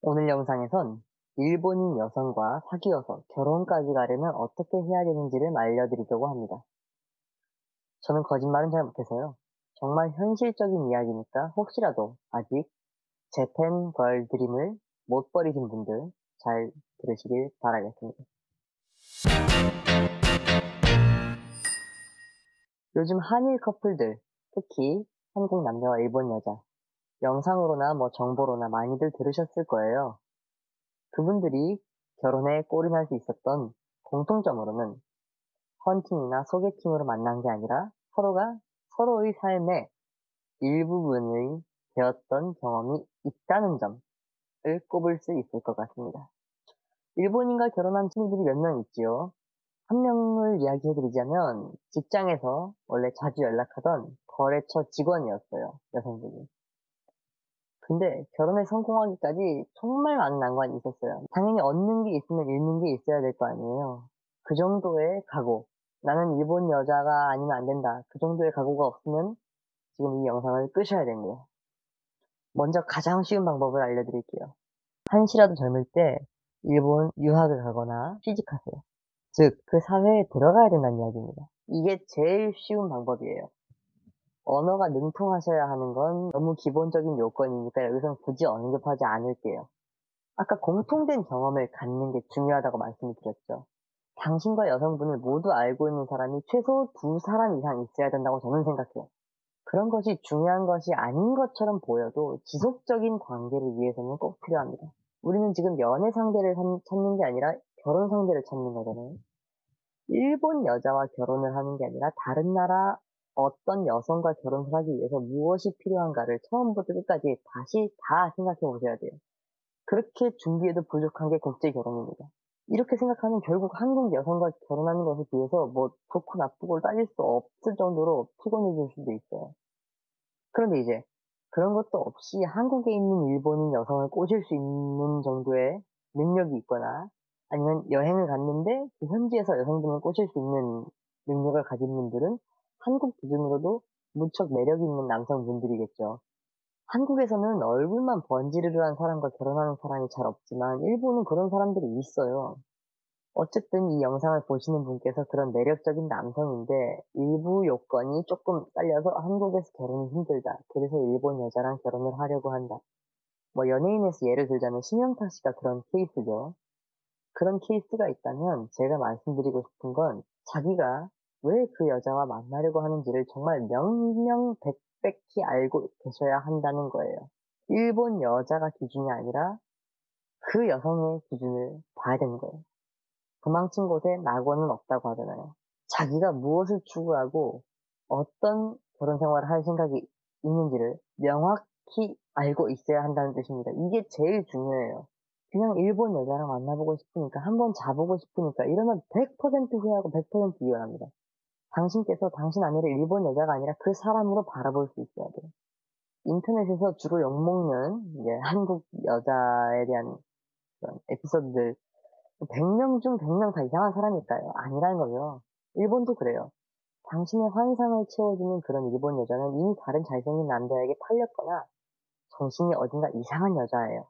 오늘 영상에선 일본인 여성과 사귀어서 결혼까지 가려면 어떻게 해야 되는지를 알려드리려고 합니다. 저는 거짓말은 잘 못해서요. 정말 현실적인 이야기니까 혹시라도 아직 재팬 걸 드림을 못 버리신 분들 잘 들으시길 바라겠습니다. 요즘 한일 커플들, 특히 한국 남자와 일본 여자, 영상으로나 정보로나 많이들 들으셨을 거예요. 그분들이 결혼에 꼴이 날 수 있었던 공통점으로는 헌팅이나 소개팅으로 만난 게 아니라 서로가 서로의 삶의 일부분의 되었던 경험이 있다는 점을 꼽을 수 있을 것 같습니다. 일본인과 결혼한 친구들이 몇 명 있지요. 한 명을 이야기해드리자면 직장에서 원래 자주 연락하던 거래처 직원이었어요. 여성분이. 근데 결혼에 성공하기까지 정말 많은 난관이 있었어요. 당연히 얻는 게 있으면 잃는 게 있어야 될 거 아니에요. 그 정도의 각오. 나는 일본 여자가 아니면 안 된다. 그 정도의 각오가 없으면 지금 이 영상을 끄셔야 됩니다. 먼저 가장 쉬운 방법을 알려드릴게요. 한시라도 젊을 때 일본 유학을 가거나 취직하세요. 즉, 그 사회에 들어가야 된다는 이야기입니다. 이게 제일 쉬운 방법이에요. 언어가 능통하셔야 하는 건 너무 기본적인 요건이니까 여기선 굳이 언급하지 않을게요. 아까 공통된 경험을 갖는 게 중요하다고 말씀을 드렸죠. 당신과 여성분을 모두 알고 있는 사람이 최소 2사람 이상 있어야 된다고 저는 생각해요. 그런 것이 중요한 것이 아닌 것처럼 보여도 지속적인 관계를 위해서는 꼭 필요합니다. 우리는 지금 연애 상대를 찾는 게 아니라 결혼 상대를 찾는 거잖아요. 일본 여자와 결혼을 하는 게 아니라 다른 나라 어떤 여성과 결혼을 하기 위해서 무엇이 필요한가를 처음부터 끝까지 다시 다 생각해 보셔야 돼요. 그렇게 준비해도 부족한 게 국제 결혼입니다. 이렇게 생각하면 결국 한국 여성과 결혼하는 것에 비해서 좋고 나쁘고 따질 수 없을 정도로 피곤해질 수도 있어요. 그런데 이제 그런 것도 없이 한국에 있는 일본인 여성을 꼬실 수 있는 정도의 능력이 있거나 아니면 여행을 갔는데 그 현지에서 여성분을 꼬실 수 있는 능력을 가진 분들은 한국 기준으로도 무척 매력 있는 남성분들이겠죠. 한국에서는 얼굴만 번지르르한 사람과 결혼하는 사람이 잘 없지만 일본은 그런 사람들이 있어요. 어쨌든 이 영상을 보시는 분께서 그런 매력적인 남성인데 일부 요건이 조금 딸려서 한국에서 결혼이 힘들다. 그래서 일본 여자랑 결혼을 하려고 한다. 연예인에서 예를 들자면 심영탁 씨가 그런 케이스죠. 그런 케이스가 있다면 제가 말씀드리고 싶은 건 자기가 왜 그 여자와 만나려고 하는지를 정말 명명백백히 알고 계셔야 한다는 거예요. 일본 여자가 기준이 아니라 그 여성의 기준을 봐야 되는 거예요. 도망친 곳에 낙원은 없다고 하잖아요. 자기가 무엇을 추구하고 어떤 결혼 생활을 할 생각이 있는지를 명확히 알고 있어야 한다는 뜻입니다. 이게 제일 중요해요. 그냥 일본 여자랑 만나보고 싶으니까 한번 자보고 싶으니까 이러면 100% 후회하고 100% 이혼합니다. 당신께서 당신 아내를 일본 여자가 아니라 그 사람으로 바라볼 수 있어야 돼요. 인터넷에서 주로 욕먹는 이제 한국 여자에 대한 그런 에피소드들 100명 중 100명 다 이상한 사람일까요? 아니라는 거죠. 일본도 그래요. 당신의 환상을 채워주는 그런 일본 여자는 이미 다른 잘생긴 남자에게 팔렸거나 정신이 어딘가 이상한 여자예요.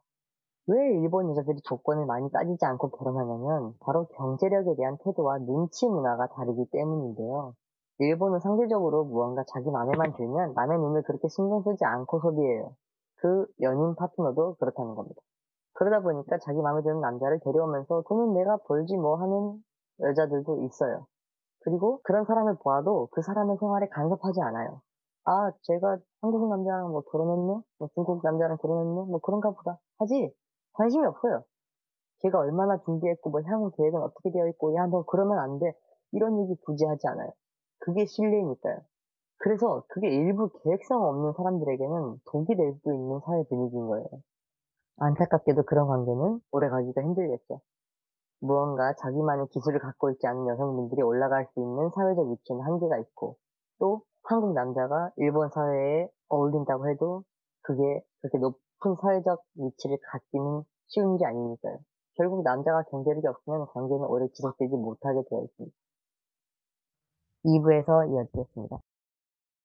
왜 일본 여자들이 조건을 많이 따지지 않고 결혼하냐면 바로 경제력에 대한 태도와 눈치 문화가 다르기 때문인데요. 일본은 상대적으로 무언가 자기 맘에만 들면 남의 눈을 그렇게 신경 쓰지 않고 소비해요. 그 연인 파트너도 그렇다는 겁니다. 그러다 보니까 자기 마음에 드는 남자를 데려오면서 돈은 내가 벌지 뭐 하는 여자들도 있어요. 그리고 그런 사람을 보아도 그 사람의 생활에 간섭하지 않아요. 아, 제가 한국 남자랑 결혼했네? 중국 남자랑 결혼했네? 그런가 보다. 하지, 관심이 없어요. 걔가 얼마나 준비했고, 향후 계획은 어떻게 되어 있고, 야, 너 그러면 안 돼. 이런 얘기 굳이 하지 않아요. 그게 신뢰니까요. 그래서 그게 일부 계획성 없는 사람들에게는 독이 될 수도 있는 사회 분위기인 거예요. 안타깝게도 그런 관계는 오래 가기가 힘들겠죠. 무언가 자기만의 기술을 갖고 있지 않은 여성분들이 올라갈 수 있는 사회적 위치는 한계가 있고, 또 한국 남자가 일본 사회에 어울린다고 해도 그게 그렇게 높은 사회적 위치를 갖기는 쉬운 게 아니니까요. 결국 남자가 경제력이 없으면 관계는 오래 지속되지 못하게 되어 있습니다. 2부에서 이어지겠습니다.